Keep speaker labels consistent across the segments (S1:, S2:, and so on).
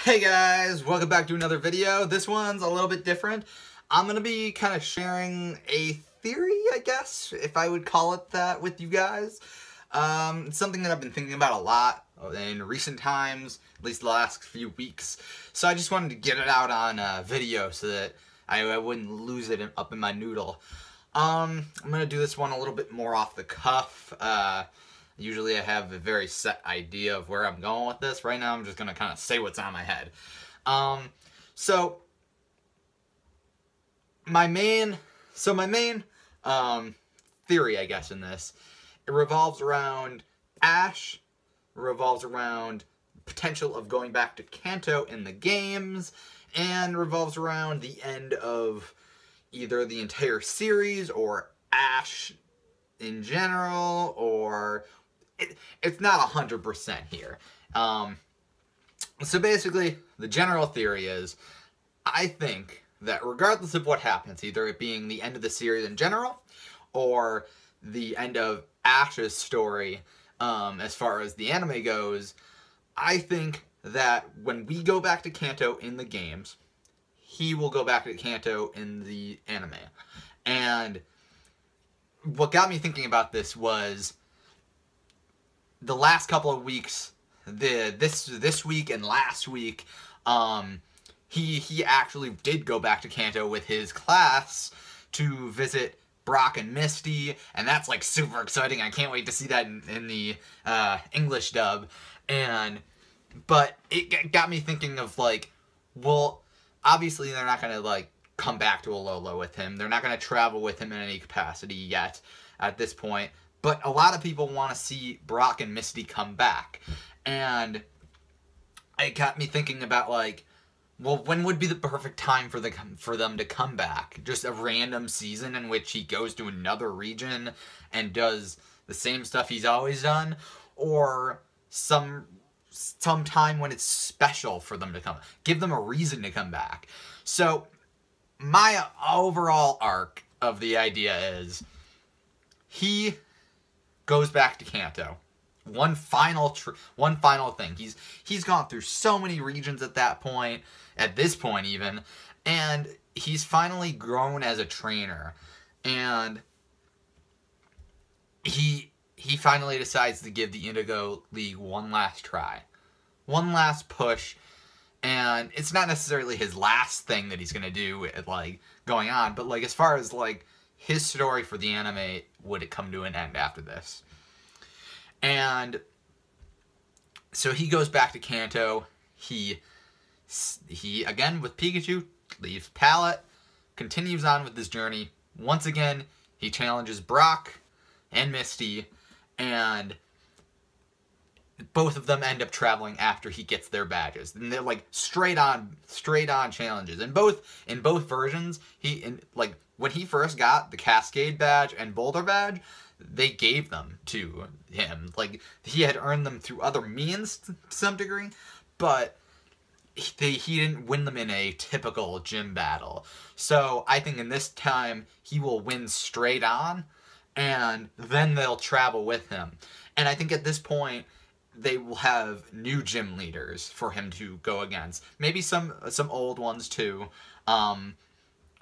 S1: Hey guys, welcome back to another video. This one's a little bit different. I'm going to be kind of sharing a theory, I guess, if I would call it that, with you guys. It's something that I've been thinking about a lot in recent times, at least the last few weeks. So I just wanted to get it out on video so that I wouldn't lose it up in my noodle. I'm going to do this one a little bit more off the cuff. Usually I have a very set idea of where I'm going with this. Right now I'm just going to kind of say what's on my head. So my main theory, I guess, in this, it revolves around Ash, revolves around potential of going back to Kanto in the games, and revolves around the end of either the entire series or Ash in general, or it's not 100% here. So basically, the general theory is, I think that regardless of what happens, either it being the end of the series in general, or the end of Ash's story, as far as the anime goes, I think that when we go back to Kanto in the games, he will go back to Kanto in the anime. And what got me thinking about this was the last couple of weeks, this week and last week, he actually did go back to Kanto with his class to visit Brock and Misty, and that's like super exciting. I can't wait to see that in the English dub. But it got me thinking of, like, well, obviously they're not gonna like come back to Alola with him. They're not gonna travel with him in any capacity yet at this point. But a lot of people want to see Brock and Misty come back. And it got me thinking about, like, well, when would be the perfect time for them to come back? Just a random season in which he goes to another region and does the same stuff he's always done? Or some time when it's special for them to come. Give them a reason to come back. So my overall arc of the idea is he goes back to Kanto. One final thing. He's gone through so many regions at this point even, and he's finally grown as a trainer. And he finally decides to give the Sinnoh League one last try. One last push. And it's not necessarily his last thing that he's going to do, like, going on, but, like, as far as, like, his story for the anime, would it come to an end after this? And so he goes back to Kanto. He again, with Pikachu, leaves Palette, continues on with this journey. Once again, he challenges Brock and Misty, and both of them end up traveling after he gets their badges. And they're like straight on challenges. And in both versions, like when he first got the Cascade badge and Boulder badge, they gave them to him. Like, he had earned them through other means to some degree, but he didn't win them in a typical gym battle. So I think in this time, he will win straight on, and then they'll travel with him. And I think at this point, they will have new gym leaders for him to go against. Maybe some old ones too.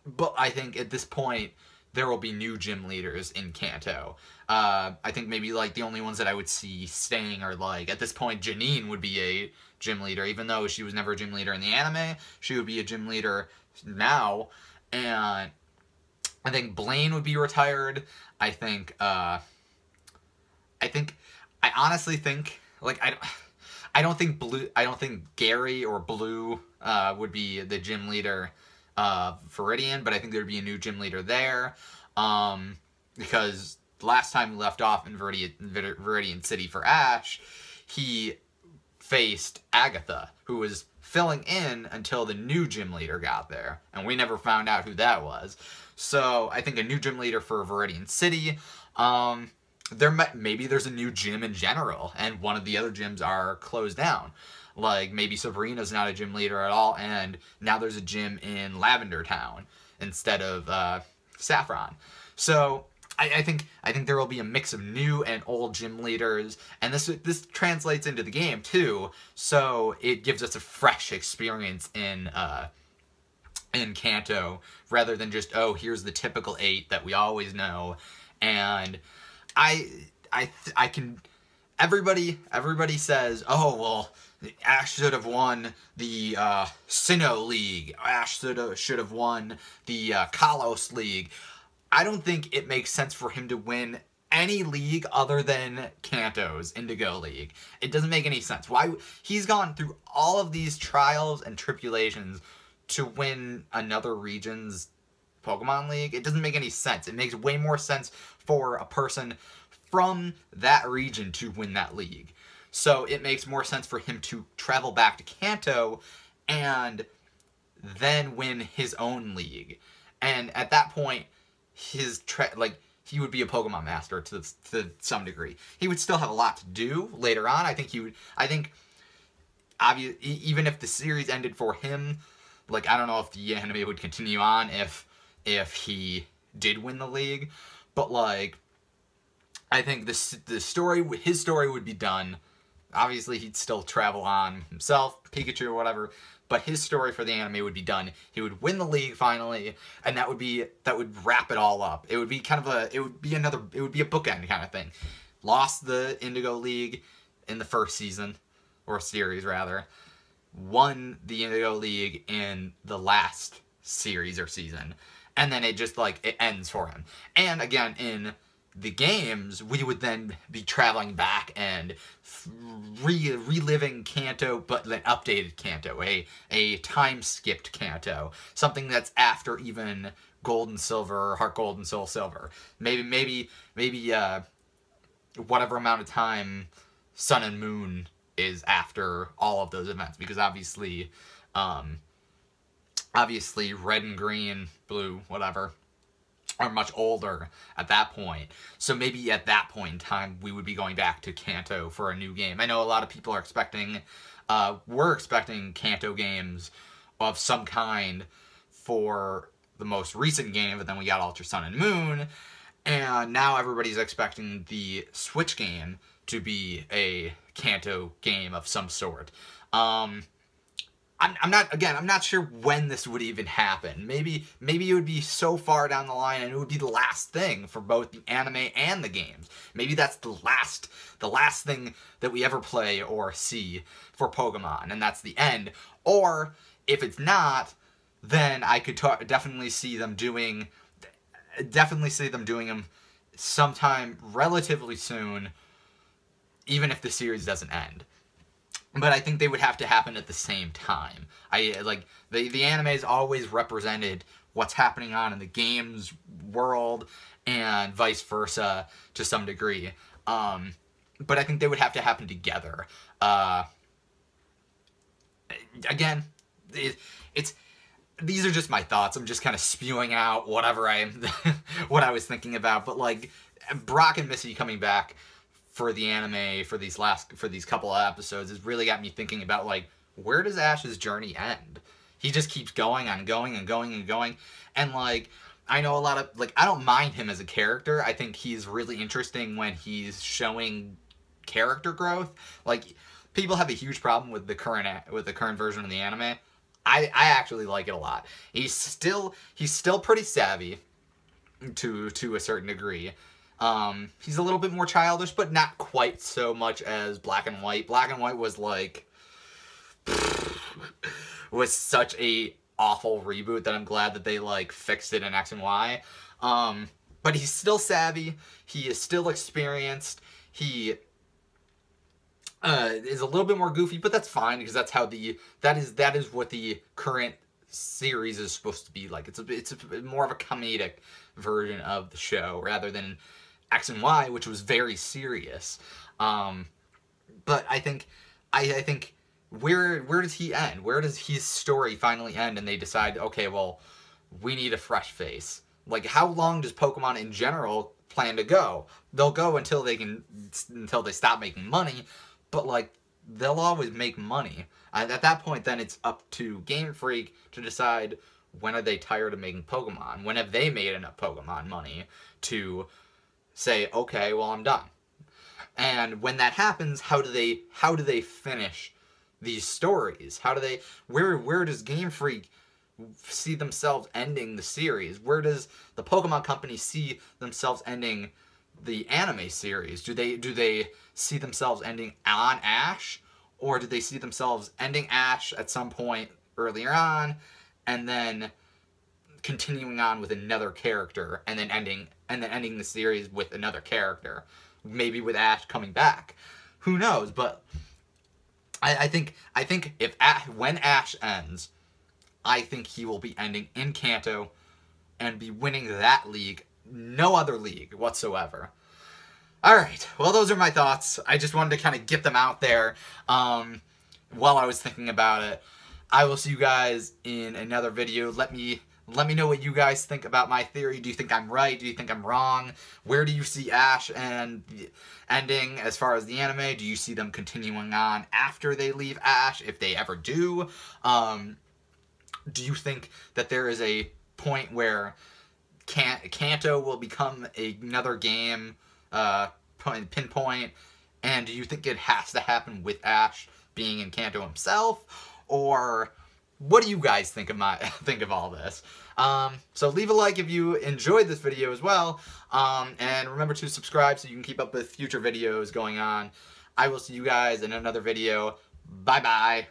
S1: But I think at this point, there will be new gym leaders in Kanto. I think maybe, like, the only ones that I would see staying are, like, at this point, Janine would be a gym leader. Even though she was never a gym leader in the anime, she would be a gym leader now. And I think Blaine would be retired. I honestly think, like, I don't think Gary or Blue would be the gym leader Viridian, but I think there would be a new gym leader there, because last time we left off in Viridian City for Ash, he faced Agatha, who was filling in until the new gym leader got there, and we never found out who that was. So I think a new gym leader for Viridian City. Maybe there's a new gym in general, and one of the other gyms are closed down. Like, maybe Sabrina's not a gym leader at all, and now there's a gym in Lavender Town instead of Saffron. So I think there will be a mix of new and old gym leaders, and this translates into the game too. So it gives us a fresh experience in Kanto, rather than just, oh, here's the typical 8 that we always know. And I can. Everybody says, oh well, Ash should have won the Sinnoh League. Ash should have won the Kalos League. I don't think it makes sense for him to win any league other than Kanto's Indigo League. It doesn't make any sense. Why? He's gone through all of these trials and tribulations to win another region's Pokemon League. It doesn't make any sense. It makes way more sense for a person from that region to win that league. So it makes more sense for him to travel back to Kanto and then win his own league. And at that point, he would be a Pokemon master to some degree. He would still have a lot to do later on. I think even if the series ended for him, like, I don't know if the anime would continue on if he did win the league, but like, I think his story would be done. Obviously, he'd still travel on himself, Pikachu or whatever, but his story for the anime would be done. He would win the league finally, and that would wrap it all up. It would be a bookend kind of thing. Lost the Indigo League in the first season, or series rather. Won the Indigo League in the last series or season, and then it just, like, it ends for him. And again, in the games, we would then be traveling back and reliving Kanto, but an updated Kanto, a time-skipped Kanto, something that's after even Gold and Silver, Heart Gold and Soul Silver. Maybe whatever amount of time Sun and Moon is after all of those events, because obviously Red and Green, Blue, whatever, are much older at that point. So maybe at that point in time, we would be going back to Kanto for a new game. I know a lot of people are expecting, we're expecting Kanto games of some kind for the most recent game, but then we got Ultra Sun and Moon, and now everybody's expecting the Switch game to be a Kanto game of some sort. I'm not sure when this would even happen. Maybe it would be so far down the line and it would be the last thing for both the anime and the games. Maybe that's the last thing that we ever play or see for Pokemon, and that's the end. Or if it's not, then I could definitely see them doing them sometime relatively soon, even if the series doesn't end. But I think they would have to happen at the same time. The anime's always represented what's happening on in the games world and vice versa to some degree. But I think they would have to happen together. Again, these are just my thoughts. I'm just kind of spewing out whatever what I was thinking about. But like, Brock and Misty coming back for the anime for these couple of episodes has really got me thinking about, like, where does Ash's journey end? He just keeps going on, going and going and going. And like, I know a lot of, like, I don't mind him as a character. I think he's really interesting when he's showing character growth. Like, people have a huge problem with the current version of the anime. I actually like it a lot. He's still pretty savvy to a certain degree. He's a little bit more childish, but not quite so much as Black and White. Black and White was like, was such a awful reboot that I'm glad that they like fixed it in X and Y. But he's still savvy. He is still experienced. He is a little bit more goofy, but that's fine because that's how that is what the current series is supposed to be like. It's more of a comedic version of the show rather than X and Y, which was very serious. But I think where does he end? Where does his story finally end? And they decide, okay, well, we need a fresh face. Like, how long does Pokemon in general plan to go? They'll go until they stop making money, but like, they'll always make money. At that point, then it's up to Game Freak to decide, when are they tired of making Pokemon? When have they made enough Pokemon money to say, okay, well, I'm done. And when that happens, how do they finish these stories? How do they, where does Game Freak see themselves ending the series? Where does the Pokemon Company see themselves ending the anime series? Do they see themselves ending on Ash, or do they see themselves ending Ash at some point earlier on, and then continuing on with another character, and then ending the series with another character, maybe with Ash coming back? Who knows? But I think if when Ash ends, I think he will be ending in Kanto and be winning that league. No other league whatsoever. Alright, well, those are my thoughts. I just wanted to kind of get them out there while I was thinking about it. I will see you guys in another video. Let me know what you guys think about my theory. Do you think I'm right? Do you think I'm wrong? Where do you see Ash and ending as far as the anime? Do you see them continuing on after they leave Ash, if they ever do? Do you think that there is a point where Kanto will become another game pinpoint? And do you think it has to happen with Ash being in Kanto himself? Or what do you guys think of all this? So leave a like if you enjoyed this video as well. And remember to subscribe so you can keep up with future videos going on. I will see you guys in another video. Bye-bye.